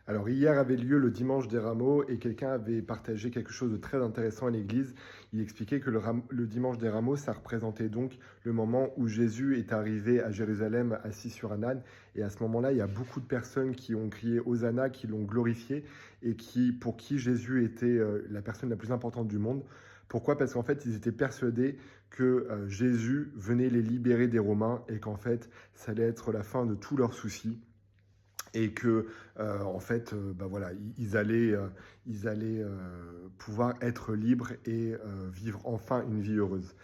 Alors hier avait lieu le dimanche des Rameaux et quelqu'un avait partagé quelque chose de très intéressant à l'église. Il expliquait que le dimanche des Rameaux, ça représentait donc le moment où Jésus est arrivé à Jérusalem assis sur un âne. Et à ce moment-là, il y a beaucoup de personnes qui ont crié Hosanna, qui l'ont glorifié et pour qui Jésus était la personne la plus importante du monde. Pourquoi? Parce qu'en fait, ils étaient persuadés que Jésus venait les libérer des Romains et qu'en fait, ça allait être la fin de tous leurs soucis et que en fait bah voilà, ils allaient pouvoir être libres et vivre enfin une vie heureuse.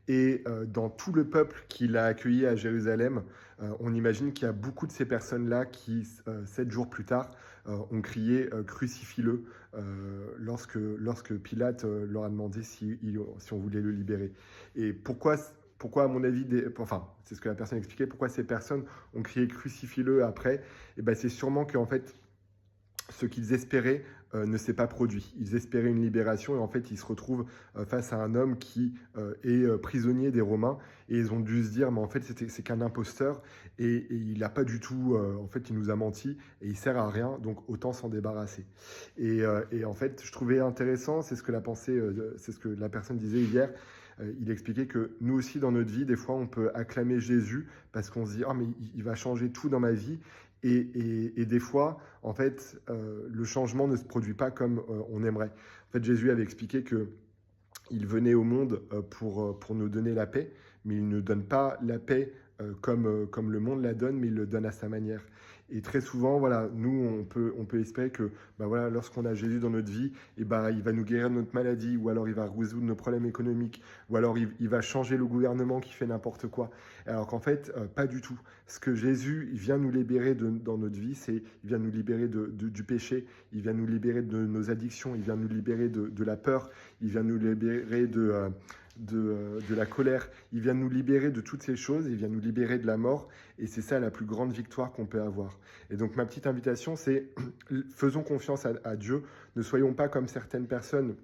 Et dans tout le peuple qu'il a accueilli à Jérusalem, on imagine qu'il y a beaucoup de ces personnes-là qui, 7 jours plus tard, ont crié crucifie-le lorsque Pilate leur a demandé si on voulait le libérer. Et pourquoi à mon avis, enfin, c'est ce que la personne expliquait, pourquoi ces personnes ont crié crucifie-le après, et ben c'est sûrement qu'en fait, ce qu'ils espéraient ne s'est pas produit. Ils espéraient une libération et en fait ils se retrouvent face à un homme qui est prisonnier des Romains et ils ont dû se dire mais en fait c'est qu'un imposteur et il n'a pas du tout, en fait il nous a menti et il sert à rien donc autant s'en débarrasser. Et en fait je trouvais intéressant, c'est ce que la personne disait hier. Il expliquait que nous aussi dans notre vie, des fois, on peut acclamer Jésus parce qu'on se dit ah mais il va changer tout dans ma vie. Et des fois, en fait, le changement ne se produit pas comme on aimerait. En fait, Jésus avait expliqué que il venait au monde pour nous donner la paix, mais il ne donne pas la paix comme le monde la donne, mais il le donne à sa manière. Et très souvent, voilà, nous, on peut espérer que bah voilà, lorsqu'on a Jésus dans notre vie, et bah, il va nous guérir de notre maladie, ou alors il va résoudre nos problèmes économiques, ou alors il va changer le gouvernement qui fait n'importe quoi. Alors qu'en fait, pas du tout. Ce que Jésus il vient nous libérer dans notre vie, c'est il vient nous libérer du péché, il vient nous libérer de nos addictions, il vient nous libérer de la peur, il vient nous libérer de la colère, il vient nous libérer de toutes ces choses, il vient nous libérer de la mort, et c'est ça la plus grande victoire qu'on peut avoir. Et donc ma petite invitation, c'est faisons confiance à Dieu, ne soyons pas comme certaines personnes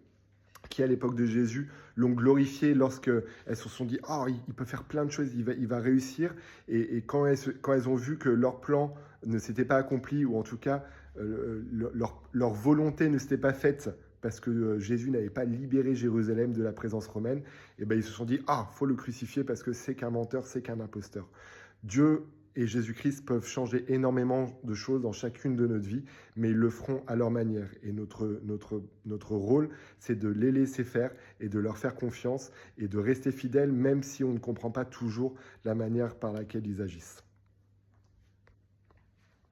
qui, à l'époque de Jésus, l'ont glorifié lorsqu'elles se sont dit « Oh, il peut faire plein de choses, il va réussir ». Et quand elles ont vu que leur plan ne s'était pas accompli, ou en tout cas, leur volonté ne s'était pas faite parce que Jésus n'avait pas libéré Jérusalem de la présence romaine, et ben ils se sont dit « Ah, faut le crucifier parce que c'est qu'un menteur, c'est qu'un imposteur ». Dieu et Jésus-Christ peuvent changer énormément de choses dans chacune de notre vie, mais ils le feront à leur manière. Et notre rôle, c'est de les laisser faire et de leur faire confiance et de rester fidèles, même si on ne comprend pas toujours la manière par laquelle ils agissent.